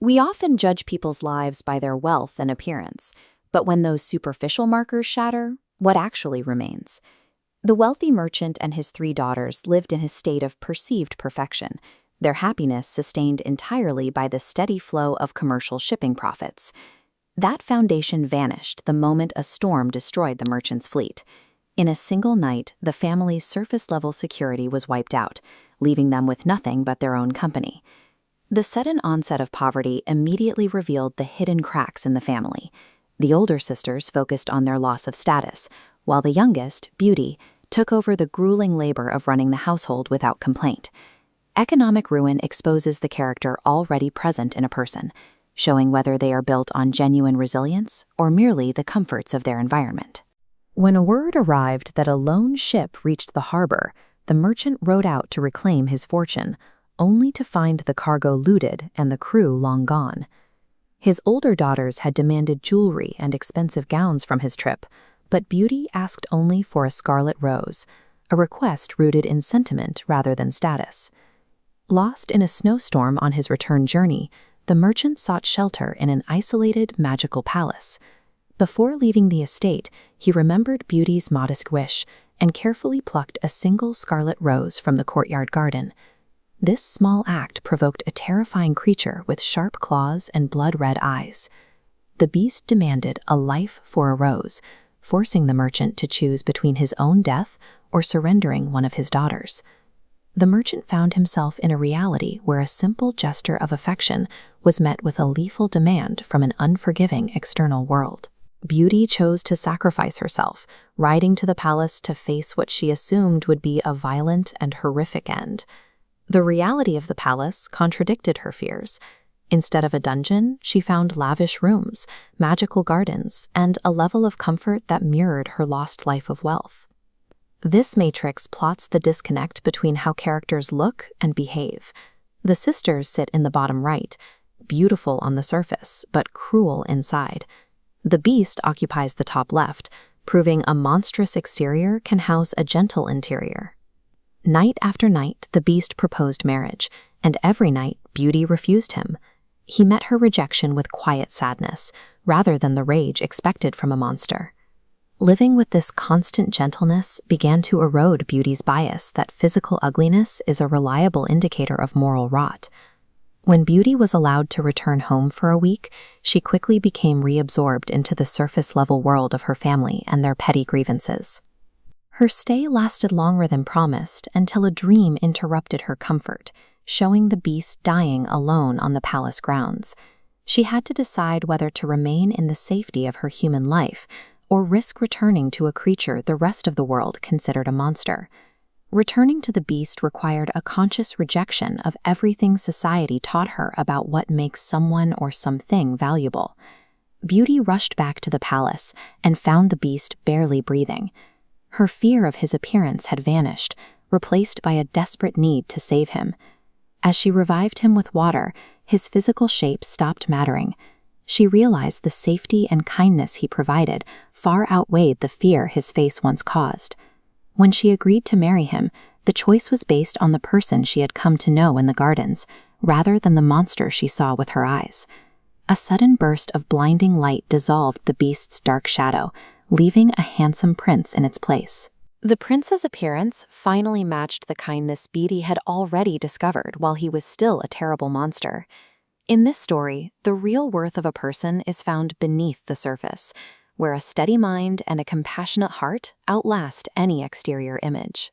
We often judge people's lives by their wealth and appearance, but when those superficial markers shatter, what actually remains? The wealthy merchant and his 3 daughters lived in a state of perceived perfection, their happiness sustained entirely by the steady flow of commercial shipping profits. That foundation vanished the moment a storm destroyed the merchant's fleet. In a single night, the family's surface-level security was wiped out, leaving them with nothing but their own company. The sudden onset of poverty immediately revealed the hidden cracks in the family. The older sisters focused on their loss of status, while the youngest, Beauty, took over the grueling labor of running the household without complaint. Economic ruin exposes the character already present in a person, showing whether they are built on genuine resilience or merely the comforts of their environment. When a word arrived that a lone ship reached the harbor, the merchant rowed out to reclaim his fortune, only to find the cargo looted and the crew long gone. His older daughters had demanded jewelry and expensive gowns from his trip, but Beauty asked only for a scarlet rose, a request rooted in sentiment rather than status. Lost in a snowstorm on his return journey, the merchant sought shelter in an isolated, magical palace. Before leaving the estate, he remembered Beauty's modest wish and carefully plucked a single scarlet rose from the courtyard garden. This small act provoked a terrifying creature with sharp claws and blood-red eyes. The beast demanded a life for a rose, forcing the merchant to choose between his own death or surrendering one of his daughters. The merchant found himself in a reality where a simple gesture of affection was met with a lethal demand from an unforgiving external world. Beauty chose to sacrifice herself, riding to the palace to face what she assumed would be a violent and horrific end. The reality of the palace contradicted her fears. Instead of a dungeon, she found lavish rooms, magical gardens, and a level of comfort that mirrored her lost life of wealth. This matrix plots the disconnect between how characters look and behave. The sisters sit in the bottom right, beautiful on the surface, but cruel inside. The beast occupies the top left, proving a monstrous exterior can house a gentle interior. Night after night, the beast proposed marriage, and every night, Beauty refused him. He met her rejection with quiet sadness, rather than the rage expected from a monster. Living with this constant gentleness began to erode Beauty's bias that physical ugliness is a reliable indicator of moral rot. When Beauty was allowed to return home for a week, she quickly became reabsorbed into the surface-level world of her family and their petty grievances. Her stay lasted longer than promised until a dream interrupted her comfort, showing the beast dying alone on the palace grounds. She had to decide whether to remain in the safety of her human life or risk returning to a creature the rest of the world considered a monster. Returning to the beast required a conscious rejection of everything society taught her about what makes someone or something valuable. Beauty rushed back to the palace and found the beast barely breathing. Her fear of his appearance had vanished, replaced by a desperate need to save him. As she revived him with water, his physical shape stopped mattering. She realized the safety and kindness he provided far outweighed the fear his face once caused. When she agreed to marry him, the choice was based on the person she had come to know in the gardens, rather than the monster she saw with her eyes. A sudden burst of blinding light dissolved the beast's dark shadow, leaving a handsome prince in its place. The prince's appearance finally matched the kindness Beauty had already discovered while he was still a terrible monster. In this story, the real worth of a person is found beneath the surface, where a steady mind and a compassionate heart outlast any exterior image.